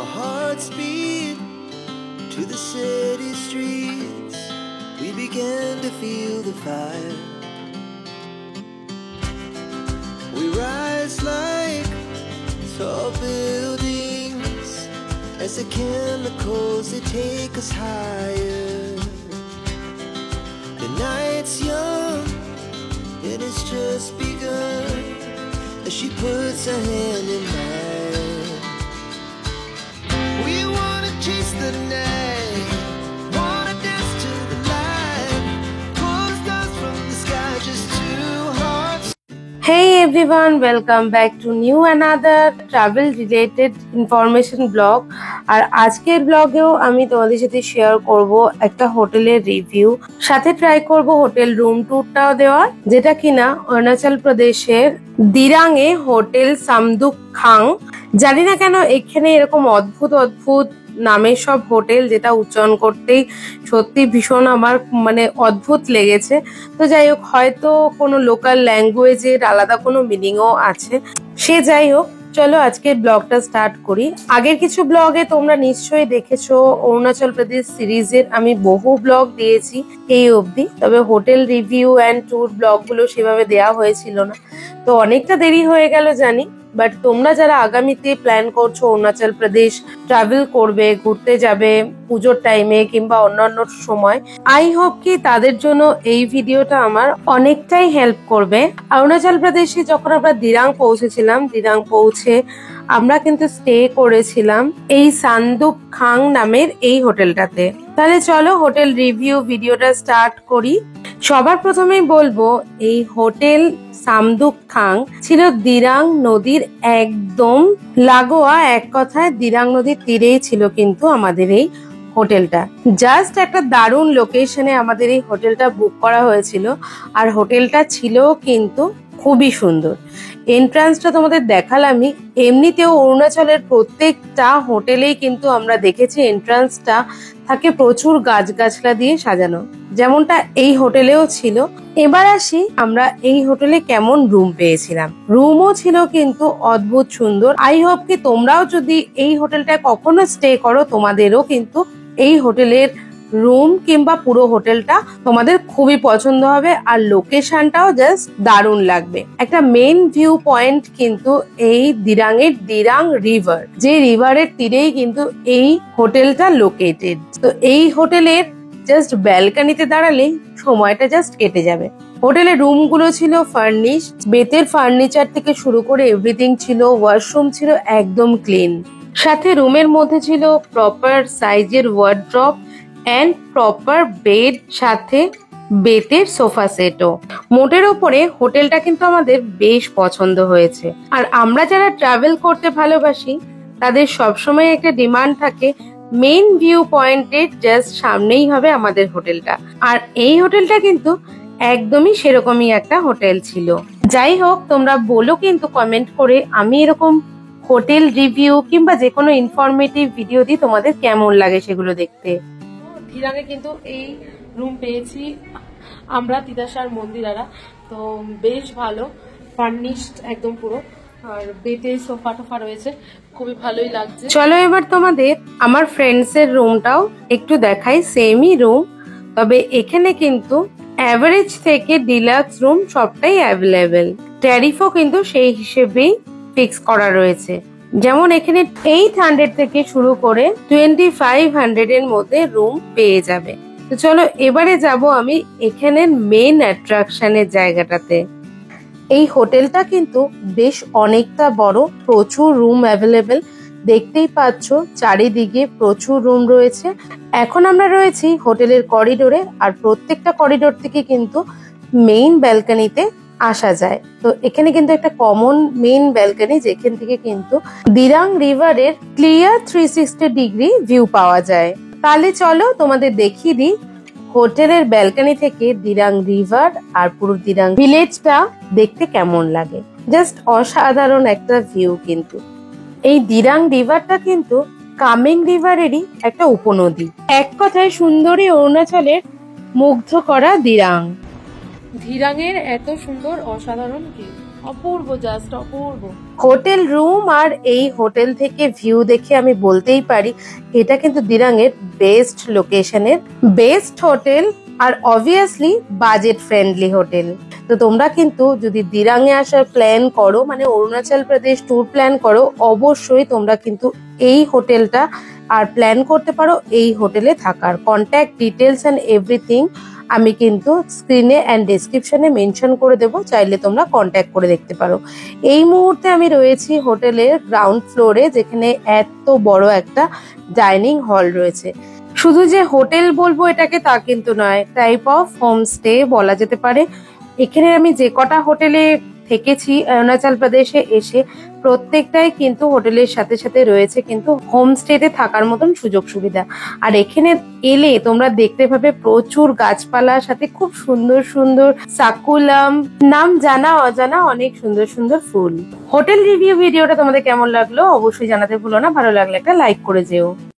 Our hearts beat to the city streets. We began to feel the fire. We rise like tall buildings as the chemicals, they take us higher. The night's young and it's just begun as she puts her hand in mine. We wanna chase the night, wanna dance to the light, pull stars from the sky, just two hearts. Hey everyone, welcome back to new another travel related information blog. আর আজকের ব্লগেও আমি তোমাদের সাথে share করব একটা হোটেলের review, সাথে try করব hotel room ট্যুরটাও দেওয়ার, যেটা কিনা অরুণাচল প্রদেশের দিরাঙে হোটেল সামদুক খাং। জানি না কেন এখানে এরকম অদ্ভুত অদ্ভুত নামের সব হোটেল, যেটা উচ্চারণ করতেই সত্যি ভীষণ আমার অদ্ভুত লেগেছে। তো যাই হোক, হয়তো কোনো লোকাল ল্যাঙ্গুয়েজের আলাদা কোনো মিনিংও আছে, সে যাই হোক। চলো আজকের ব্লগটা স্টার্ট করি। আগের কিছু ব্লগে তোমরা নিশ্চয়ই দেখেছো অরুণাচল প্রদেশ সিরিজের আমি বহু ব্লগ দিয়েছি এই অবধি, তবে হোটেল রিভিউ অ্যান্ড ট্যুর ব্লগগুলো সেভাবে দেওয়া হয়েছিল না। তো অনেকটা দেরি হয়ে গেল জানি, বাট তোমরা যারা আগামীতে প্ল্যান করছো অরুণাচল প্রদেশ ট্রাভেল করবে, ঘুরতে যাবে পুজোর টাইমে কিংবা অন্যান্য সময়, আই হোপ কি তাদের জন্য এই ভিডিওটা আমার অনেকটাই হেল্প করবে। অরুণাচল প্রদেশে যখন আমরা দিরাং পৌঁছেছিলাম, দিরাং পৌঁছে আমরা কিন্তু স্টে করেছিলাম এই সামদুক খাং নামের এই হোটেলটাতে। তাহলে চলো হোটেল রিভিউ ভিডিওটা স্টার্ট করি। সবার প্রথমেই বলবো এই হোটেল সামদুক খাং ছিল দিরাং নদীর একদম লাগোয়া, এক কথায় দিরাং নদীর তীরেই ছিল কিন্তু আমাদের এই হোটেলটা। জাস্ট একটা দারুণ লোকেশনে আমাদের এই হোটেলটা বুক করা হয়েছিল, আর হোটেলটা ছিল কিন্তু খুবই সুন্দর। এন্ট্রান্সটা তোমাদের দেখালামই। এমনিতেও অরুণাচলের প্রত্যেকটা হোটেলেই কিন্তু আমরা দেখেছি এন্ট্রান্সটা থাকে প্রচুর গাছগাছলা দিয়ে সাজানো, যেমনটা এই হোটেলেও ছিল। এবার আসি আমরা এই হোটেলে কেমন রুম পেয়েছিলাম। রুমও ছিল কিন্তু অদ্ভুত সুন্দর। আই হোপ কি তোমরাও যদি এই হোটেলটায় কখনো স্টে করো, তোমাদেরও কিন্তু এই হোটেলের রুম কিংবা পুরো হোটেলটা তোমাদের খুবই পছন্দ হবে, আর লোকেশনটাও জাস্ট দারুণ লাগবে। একটা মেইন ভিউ পয়েন্ট কিন্তু এই দিরাঙের দিরাং রিভার, যে রিভারের তীরেই কিন্তু এই হোটেলটা লোকেটেড। তো এই হোটেলের জাস্ট ব্যালকনিতে দাঁড়ালেই সময়টা জাস্ট কেটে যাবে। হোটেলের রুমগুলো ছিল ফার্নিশ, বেতের ফার্নিচার থেকে শুরু করে এভরিথিং ছিল। ওয়াশরুম ছিল একদম ক্লিন, সাথে রুমের মধ্যে ছিল প্রপার সাইজের ওয়ার্ড্রপ অ্যান্ড প্রপার বেড, সাথে বেতের সোফা সেটও। মোটের ওপরে হোটেলটা কিন্তু আমাদের বেশ পছন্দ হয়েছে। আর আমরা যারা ট্রাভেল করতে ভালোবাসি তাদের সবসময় একটা ডিমান্ড থাকে মেইন ভিউ পয়েন্টের জাস্ট সামনেই হবে আমাদের হোটেলটা, আর এই হোটেলটা কিন্তু একদমই সেরকমই একটা হোটেল ছিল। যাই হোক, তোমরা বলো কিন্তু কমেন্ট করে আমি এরকম হোটেল রিভিউ কিংবা যে কোনো ইনফরমেটিভ ভিডিও দিই তোমাদের কেমন লাগে সেগুলো দেখতে। দিরাঙে কিন্তু এই রুম পেয়েছি আমরা তিতাসার মন্দিরারা, তো বেশ ভালো ফার্নিশড একদম পুরো, আর বেতে সোফা টোফা রয়েছে, খুবই ভালোই লাগছে। চলো এবার তোমাদের আমার ফ্রেন্ডস এর রুমটাও একটু দেখাই। সেমই রুম, তবে এখানে কিন্তু অ্যাভারেজ থেকে ডিলাক্স রুম সবটাই অ্যাভেলেবেল। ট্যারিফও কিন্তু সেই হিসেবেই ফিক্স করা রয়েছে, যেমন এখানে 800 থেকে শুরু করে 2500 এর মধ্যে রুম পেয়ে যাবে। তো চলো এবারে যাব আমি এখানের মেইন অ্যাট্রাকশনের জায়গাটাতে। এই হোটেলটা কিন্তু বেশ অনেকটা বড়, প্রচুর রুম অ্যাভেলেবেল, দেখতেই পাচ্ছ চারিদিকে প্রচুর রুম রয়েছে। এখন আমরা রয়েছি হোটেলের করিডোরে, আর প্রত্যেকটা করিডোর থেকে কিন্তু মেইন ব্যালকনিতে আসা যায়। তো এখানে কিন্তু একটা কমন মেইন ব্যালকনি, যেখান থেকে কিন্তু দিরাং রিভারের ক্লিয়ার 360 ডিগ্রি ভিউ পাওয়া যায়। তাহলে চলো তোমাদের দেখিয়ে দিই হোটেলের ব্যালকনি থেকে দিরাং রিভার আর পুরো দিরাং ভিলেজটা দেখতে কেমন লাগে। জাস্ট অসাধারণ একটা ভিউ। কিন্তু এই দিরাং রিভারটা কিন্তু কামেং রিভারেরই একটা উপনদী। এক কথায় সুন্দরী অরুণাচলের মুগ্ধ করা দিরাং। দিরাঙের এত সুন্দর অসাধারণ ভিউ। অপূর্ব, জাস্ট অপূর্ব হোটেল রুম। আর এই হোটেল থেকে ভিউ দেখে আমি বলতেই পারি এটা কিন্তু দিরাঙের বেস্ট লোকেশনের বেস্ট হোটেল, আর অবভিয়াসলি বাজেট ফ্রেন্ডলি হোটেল। তো তোমরা কিন্তু যদি দিরাঙে আসার প্ল্যান করো, মানে অরুণাচল প্রদেশ ট্যুর প্ল্যান করো, অবশ্যই তোমরা কিন্তু এই হোটেলটা আর প্ল্যান করতে পারো এই হোটেলে থাকার। কন্ট্যাক্ট ডিটেলস অ্যান্ড এভরিথিং আমি কিন্তু স্ক্রিনে অ্যান্ড ডেসক্রিপশনে মেনশন করে দেবো, চাইলে তোমরা কন্ট্যাক্ট করে দেখতে পারো। এই মুহূর্তে আমি রয়েছি হোটেলের গ্রাউন্ড ফ্লোরে, যেখানে এত বড় একটা ডাইনিং হল রয়েছে। শুধু যে হোটেল বলবো এটাকে তা কিন্তু নয়, টাইপ অফ হোমস্টে বলা যেতে পারে। এখানে আমি যে কটা হোটেলে থেকেছি অরুণাচল প্রদেশে এসে, প্রত্যেকটাই কিন্তু হোটেলের সাথে সাথে রয়েছে কিন্তু হোমস্টেতে থাকার মতন সুযোগ সুবিধা। আর এখানে এলে তোমরা দেখতে পাবে প্রচুর গাছপালার সাথে খুব সুন্দর সুন্দর সাকুলাম, নাম জানা অজানা অনেক সুন্দর সুন্দর ফুল। হোটেল রিভিউ ভিডিওটা তোমাদের কেমন লাগলো অবশ্যই জানাতে ভুলো না, ভালো লাগলে একটা লাইক করে যেও।